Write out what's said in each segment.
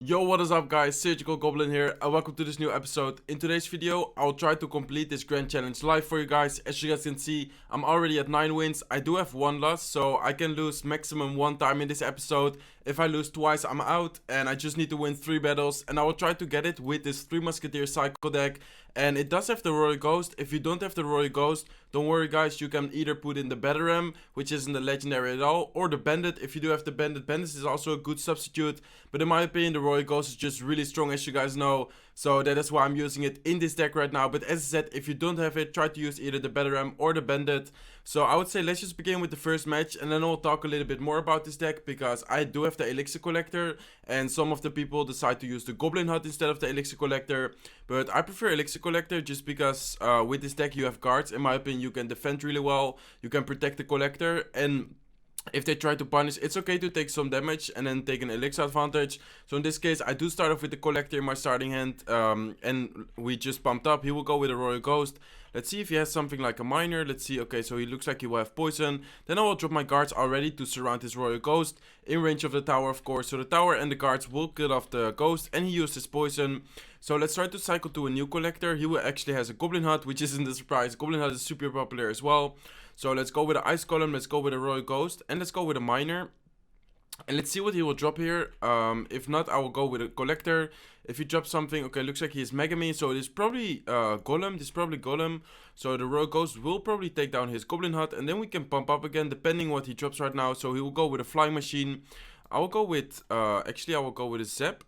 Yo, what is up guys, SurgicalGoblin here and welcome to this new episode. In today's video, I'll try to complete this grand challenge live for you guys. As you guys can see, I'm already at 9 wins. I do have 1 loss, so I can lose maximum 1 time in this episode. If I lose twice, I'm out and I just need to win 3 battles. And I will try to get it with this 3 Musketeers cycle deck. And it does have the Royal Ghost. If you don't have the Royal Ghost, don't worry guys, you can either put in the Batteram, which isn't the legendary at all, or the Bandit. If you do have the Bandit, Bandit is also a good substitute. But in my opinion, the Royal Ghost is just really strong, as you guys know. So that is why I'm using it in this deck right now. But as I said, if you don't have it, try to use either the Batteram or the Bandit. So I would say let's just begin with the first match, and then I'll talk a little bit more about this deck, because I do have the Elixir Collector, and some of the people decide to use the Goblin Hut instead of the Elixir Collector. But I prefer Elixir Collector just because with this deck you have guards. In my opinion, you can defend really well, you can protect the Collector, and if they try to punish, it's okay to take some damage and then take an elixir advantage. So in this case, I do start off with the Collector in my starting hand, and we just pumped up. He will go with a Royal Ghost. Let's see if he has something like a Miner. Let's see. Okay, so he looks like he will have poison. Then I will drop my guards already to surround his Royal Ghost in range of the tower, of course. So the tower and the guards will kill off the ghost, and he used his poison. So let's try to cycle to a new Collector. He will actually has a Goblin Hut, which isn't a surprise. Goblin Hut is super popular as well. So let's go with the Ice Column, let's go with a Royal Ghost, and let's go with a Miner. And let's see what he will drop here. If not, I will go with a Collector. If he drops something, okay, looks like he is Megami, so it is probably Golem. This is probably Golem. So the Royal Ghost will probably take down his Goblin Hut, and then we can pump up again, depending what he drops right now. So he will go with a Flying Machine. I will go with, actually I will go with a Zap.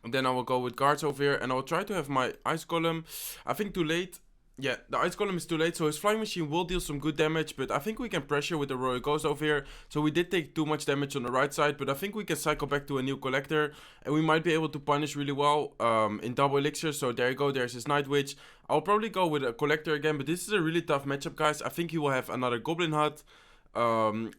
And then I will go with guards over here, and I will try to have my Ice Golem. I think too late. Yeah, the Ice Golem is too late, so his Flying Machine will deal some good damage, but I think we can pressure with the Royal Ghost over here. So we did take too much damage on the right side, but I think we can cycle back to a new Collector, and we might be able to punish really well in double elixir. So there you go, there's his Night Witch. I'll probably go with a Collector again, but this is a really tough matchup, guys. I think he will have another Goblin Hut.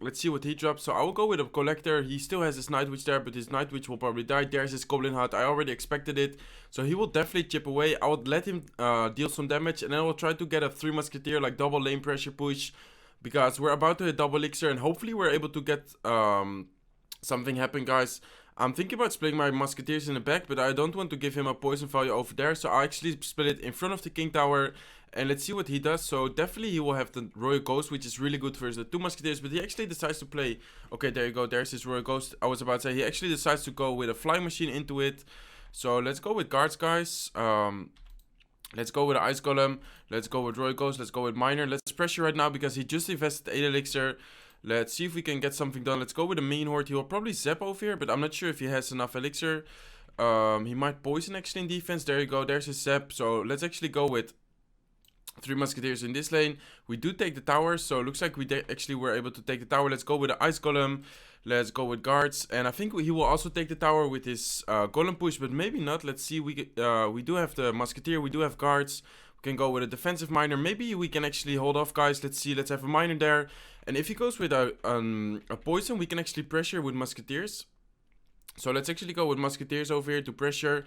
Let's see what he drops. So I will go with a Collector. He still has his Night Witch there, but his Night Witch will probably die. There's his Goblin Hut. I already expected it. So he will definitely chip away. I would let him deal some damage, and then I will try to get a 3 Musketeer, like double lane pressure push, because we're about to hit double elixir, and hopefully we're able to get something happen, guys. I'm thinking about splitting my Musketeers in the back, but I don't want to give him a poison value over there. So I actually split it in front of the King Tower. And let's see what he does. So definitely he will have the Royal Ghost, which is really good versus the 2 Musketeers. But he actually decides to play... Okay, there you go. There's his Royal Ghost. I was about to say he actually decides to go with a Flying Machine into it. So let's go with guards, guys. Let's go with the Ice Golem. Let's go with Royal Ghost. Let's go with Miner. Let's pressure right now because he just invested 8 elixir. Let's see if we can get something done. Let's go with a Mean Horde. He will probably zap over here, but I'm not sure if he has enough elixir. He might poison actually in defense. There you go. There's his zap. So let's actually go with 3 Musketeers in this lane. We do take the tower, so it looks like we actually were able to take the tower. Let's go with the Ice Golem. Let's go with guards, and I think he will also take the tower with his Golem push, but maybe not. Let's see. We do have the Musketeer. We do have guards. We can go with a defensive Miner. Maybe we can actually hold off, guys. Let's see. Let's have a Miner there, and if he goes with a poison, we can actually pressure with Musketeers. So let's actually go with Musketeers over here to pressure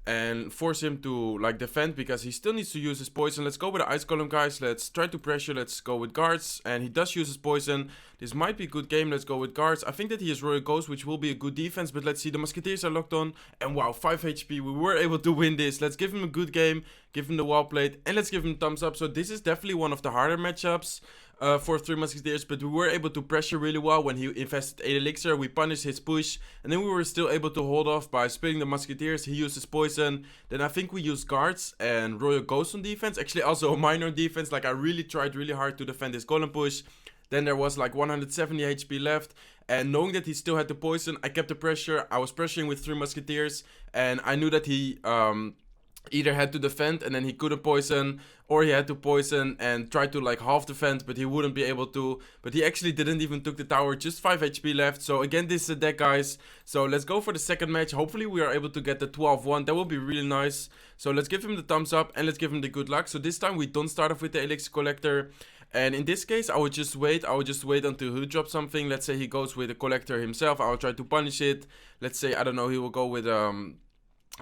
and force him to like defend, because he still needs to use his poison. Let's go with the Ice Golem, guys. Let's try to pressure. Let's go with guards, and he does use his poison. This might be a good game. Let's go with guards. I think that he has Royal Ghost, which will be a good defense, but let's see. The Musketeers are locked on, and wow, 5 HP. We were able to win this. Let's give him a good game, give him the wall plate, and let's give him thumbs up. So this is definitely one of the harder matchups for 3 Musketeers, but we were able to pressure really well. When he invested 8 elixir, we punished his push, and then we were still able to hold off by splitting the Musketeers. He used his poison. Then I think we used guards and Royal Ghost on defense. Actually also a Miner on defense. Like I really tried really hard to defend his Golem push. Then there was like 170 HP left, and knowing that he still had the poison, I kept the pressure. I was pressuring with 3 Musketeers, and I knew that he either had to defend and then he couldn't poison, or he had to poison and try to like half defend, but he wouldn't be able to. But he actually didn't even took the tower, just 5 HP left. So again, this is a deck, guys. So let's go for the second match. Hopefully we are able to get the 12-1. That will be really nice. So let's give him the thumbs up and let's give him the good luck. So this time we don't start off with the Elixir Collector. And in this case, I would just wait. I would just wait until he drops something. Let's say he goes with a Collector himself. I will try to punish it. Let's say, I don't know, he will go with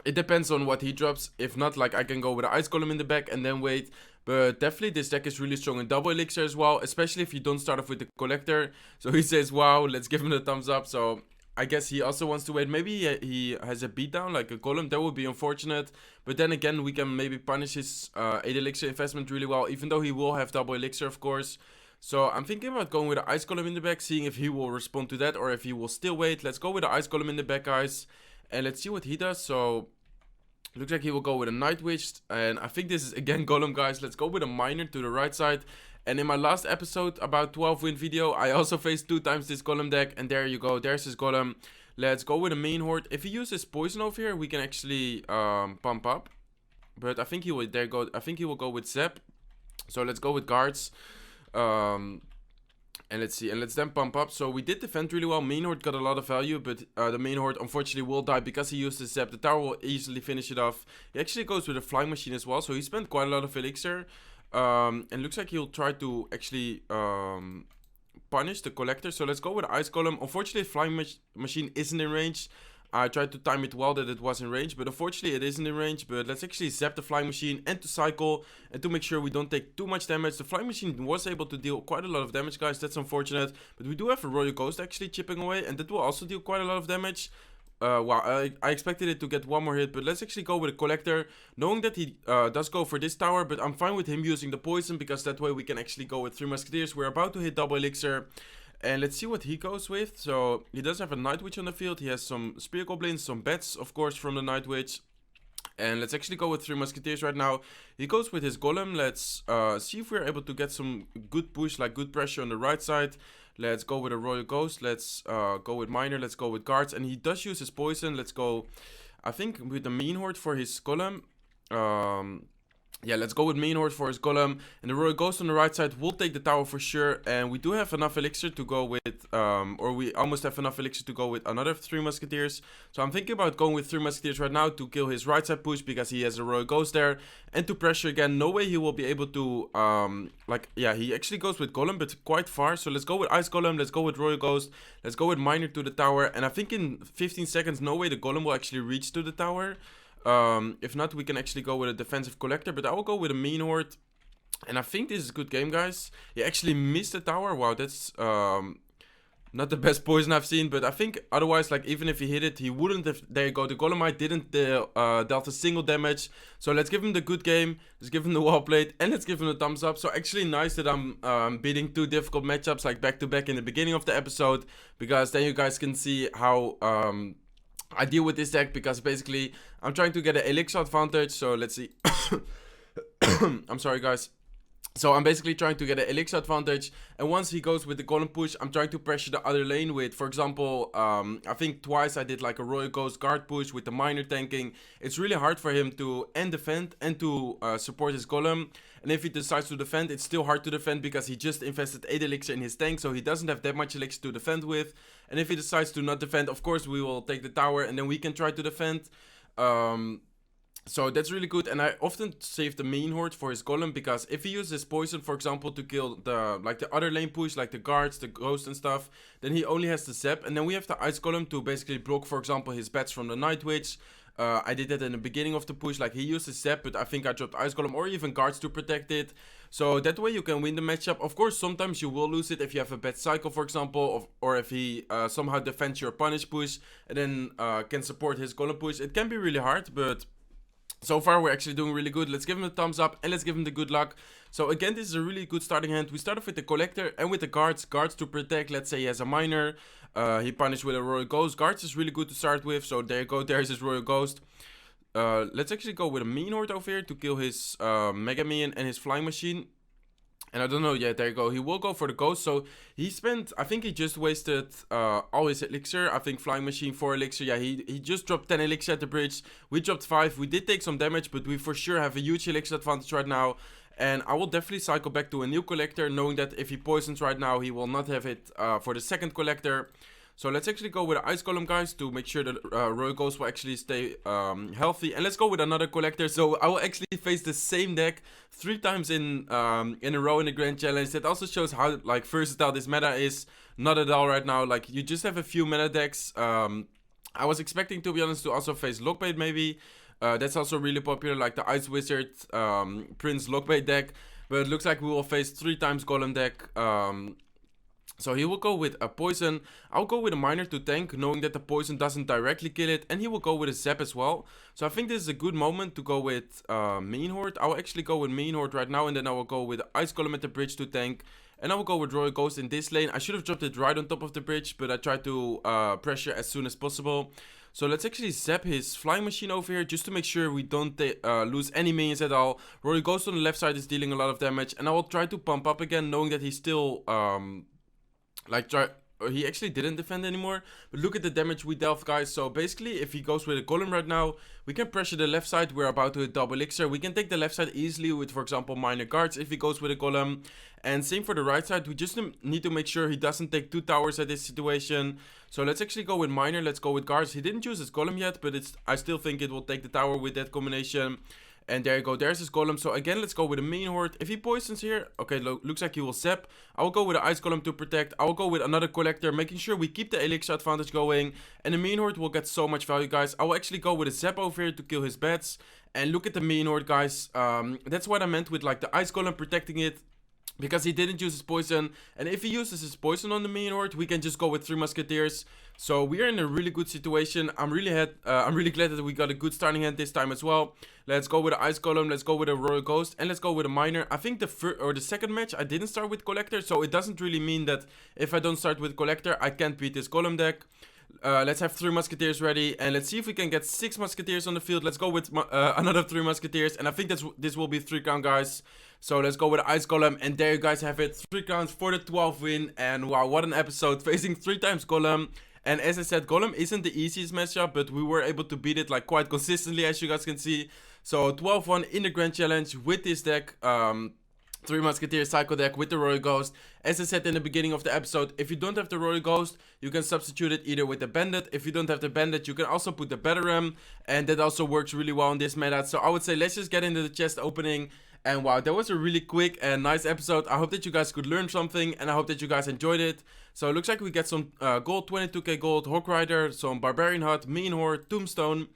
it depends on what he drops. If not, like I can go with an Ice Golem in the back and then wait. But definitely this deck is really strong in double elixir as well, especially if you don't start off with the Collector. So he says wow, let's give him the thumbs up. So I guess he also wants to wait. Maybe he has a beatdown, like a Golem. That would be unfortunate. But then again, we can maybe punish his 8 Elixir investment really well, even though he will have double Elixir, of course. So I'm thinking about going with the Ice Golem in the back, seeing if he will respond to that or if he will still wait. Let's go with the Ice Golem in the back, guys. And let's see what he does. So looks like he will go with a Night Witch. And I think this is again Golem, guys. Let's go with a Miner to the right side. And in my last episode, about 12 win video, I also faced 2 times this Golem deck. And there you go, there's his Golem. Let's go with a main horde. If he uses poison over here, we can actually pump up. But I think he will I think he will go with Zap. So let's go with guards. And let's see, and let's then pump up. So we did defend really well. Main horde got a lot of value, but the main horde unfortunately will die because he used the Zap. The tower will easily finish it off. He actually goes with a flying machine as well, so he spent quite a lot of elixir. And looks like he'll try to actually punish the collector. So let's go with Ice Golem. Unfortunately, flying machine isn't in range. I tried to time it well that it was in range, but unfortunately it isn't in range. But let's actually zap the flying machine and to cycle, and to make sure we don't take too much damage. The flying machine was able to deal quite a lot of damage, guys. That's unfortunate, but we do have a Royal Ghost actually chipping away, and that will also deal quite a lot of damage. Wow, I expected it to get one more hit, but let's actually go with a collector, knowing that he does go for this tower. But I'm fine with him using the poison, because that way we can actually go with 3 Musketeers. We're about to hit double elixir. And let's see what he goes with. So he does have a Night Witch on the field. He has some Spear Goblins, some bats, of course, from the Night Witch. And let's actually go with 3 Musketeers right now. He goes with his Golem. Let's see if we're able to get some good push, like good pressure on the right side. Let's go with a Royal Ghost. Let's go with Miner. Let's go with Guards. And he does use his poison. Let's go, I think, with the Mean Horde for his Golem. Yeah, let's go with Main Horde for his Golem. And the Royal Ghost on the right side will take the tower for sure. And we do have enough elixir to go with, or we almost have enough elixir to go with another 3 Musketeers. So I'm thinking about going with 3 Musketeers right now to kill his right side push, because he has a Royal Ghost there. And to pressure again, no way he will be able to, yeah, he actually goes with Golem, but quite far. So let's go with Ice Golem, let's go with Royal Ghost, let's go with Miner to the tower. And I think in 15 seconds, no way the Golem will actually reach to the tower. If not, we can actually go with a defensive collector, but I will go with a Mean Horde. And I think this is a good game, guys. He actually missed the tower. Wow, that's not the best poison I've seen, but I think otherwise, like, even if he hit it, he wouldn't have. There you go, the Golemite didn't dealt a single damage. So let's give him the good game, let's give him the wall plate, and let's give him the thumbs up. So actually nice that I'm beating 2 difficult matchups, like back to back in the beginning of the episode, because then you guys can see how I deal with this deck, because basically I'm trying to get an elixir advantage. So let's see. I'm sorry, guys. So I'm basically trying to get an elixir advantage, and once he goes with the Golem push, I'm trying to pressure the other lane with, for example, I think twice I did like a Royal Ghost guard push with the Miner tanking. It's really hard for him to defend and to support his Golem. And if he decides to defend, it's still hard to defend, because he just invested 8 elixir in his tank, so he doesn't have that much elixir to defend with. And if he decides to not defend, of course we will take the tower, and then we can try to defend. So that's really good, and I often save the Main Horde for his Golem, because if he uses poison, for example, to kill the other lane push, like the guards, the ghost and stuff, then he only has the zap, and then we have the Ice Golem to basically block, for example, his bats from the Night Witch. I did that in the beginning of the push, like he used his zap, but I think I dropped Ice Golem or even guards to protect it. So that way you can win the matchup. Of course, sometimes you will lose it if you have a bad cycle, for example, or if he somehow defends your punish push and then can support his Golem push. It can be really hard, but so far we're actually doing really good. Let's give him a thumbs up and let's give him the good luck. So again, this is a really good starting hand. We start off with the collector and with the guards to protect. Let's say he has a Miner, he punished with a Royal Ghost. Guards is really good to start with, so there you go, there's his Royal Ghost. Let's actually go with a Mean Horde over here to kill his Mega Minion and his Flying Machine. And I don't know, yeah, there you go. He will go for the Ghost. So he spent, I think he just wasted all his elixir. I think Flying Machine 4 elixir. Yeah, he just dropped 10 elixir at the bridge. We dropped 5. We did take some damage, but we for sure have a huge elixir advantage right now. And I will definitely cycle back to a new collector, knowing that if he poisons right now, he will not have it for the second collector. So let's actually go with the Ice Golem, guys, to make sure that Royal Ghost will actually stay healthy. And let's go with another collector. So I will actually face the same deck 3 times in a row in the Grand Challenge. That also shows how like versatile this meta is. Not at all right now. Like, you just have a few meta decks. I was expecting, to be honest, to also face Lockbait maybe. That's also really popular, like the Ice Wizard Prince Lockbait deck. But it looks like we will face 3 times Golem deck. So he will go with a poison. I'll go with a miner to tank, knowing that the poison doesn't directly kill it. And he will go with a zap as well. So I think this is a good moment to go with Mean Horde. I'll actually go with Mean Horde right now. And then I will go with Ice Golem at the bridge to tank. And I will go with Royal Ghost in this lane. I should have dropped it right on top of the bridge, but I tried to pressure as soon as possible. So let's actually zap his flying machine over here just to make sure we don't lose any minions at all. Royal Ghost on the left side is dealing a lot of damage. And I will try to pump up again, knowing that he's still... he actually didn't defend anymore, but look at the damage we dealt, guys. So basically, if he goes with a golem right now, we can pressure the left side. We're about to hit double elixir. We can take the left side easily with, for example, minor guards if he goes with a golem. And same for the right side. We just need to make sure he doesn't take 2 towers at this situation. So let's actually go with minor. Let's go with guards. He didn't choose his golem yet, but I still think it will take the tower with that combination. And there you go, there's his golem. So again, let's go with a Mean Horde. If he poisons here, okay, looks like he will zap. I will go with an Ice Golem to protect. I will go with another Collector, making sure we keep the Elixir advantage going. And the Mean Horde will get so much value, guys. I will actually go with a zap over here to kill his bats. And look at the Mean Horde, guys. That's what I meant with like the Ice Golem protecting it. Because he didn't use his poison. And if he uses his poison on the Mean Horde, we can just go with 3 Musketeers. So we are in a really good situation. I'm really glad that we got a good starting hand this time as well. Let's go with an Ice Golem. Let's go with a Royal Ghost. And let's go with a Miner. I think the second match, I didn't start with Collector. So it doesn't really mean that if I don't start with Collector, I can't beat this Golem deck. Let's have 3 Musketeers ready. And let's see if we can get 6 Musketeers on the field. Let's go with another 3 Musketeers. And I think this will be 3 count, guys. So let's go with the Ice Golem, and there you guys have it, 3 counts for the 12 win, and wow, what an episode, facing 3 times Golem. And as I said, Golem isn't the easiest matchup, but we were able to beat it like quite consistently, as you guys can see. So 12-1 in the Grand Challenge with this deck, 3 Musketeers cycle deck with the Royal Ghost. As I said in the beginning of the episode, if you don't have the Royal Ghost, you can substitute it either with the Bandit. If you don't have the Bandit, you can also put the Battering, and that also works really well in this meta. So I would say let's just get into the chest opening. And wow, that was a really quick and nice episode. I hope that you guys could learn something, and I hope that you guys enjoyed it. So it looks like we get some gold, 22k gold, Hawk Rider, some Barbarian Hut, Mean Horde, Tombstone.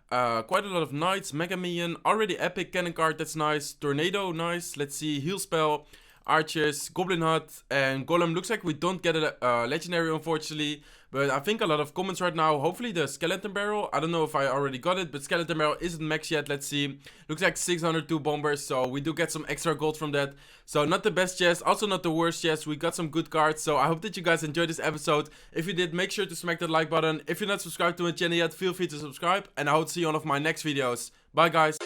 Quite a lot of Knights, Mega Minion, already epic cannon card, that's nice. Tornado, nice. Let's see, Heal Spell, Archers, Goblin Hut, and Golem. Looks like we don't get a legendary, unfortunately. But I think a lot of comments right now. Hopefully the Skeleton Barrel. I don't know if I already got it, but Skeleton Barrel isn't max yet. Let's see. Looks like 602 bombers, so we do get some extra gold from that. So not the best chest, also not the worst chest. We got some good cards, so I hope that you guys enjoyed this episode. If you did, make sure to smack that like button. If you're not subscribed to my channel yet, feel free to subscribe. And I hope to see you on one of my next videos. Bye, guys.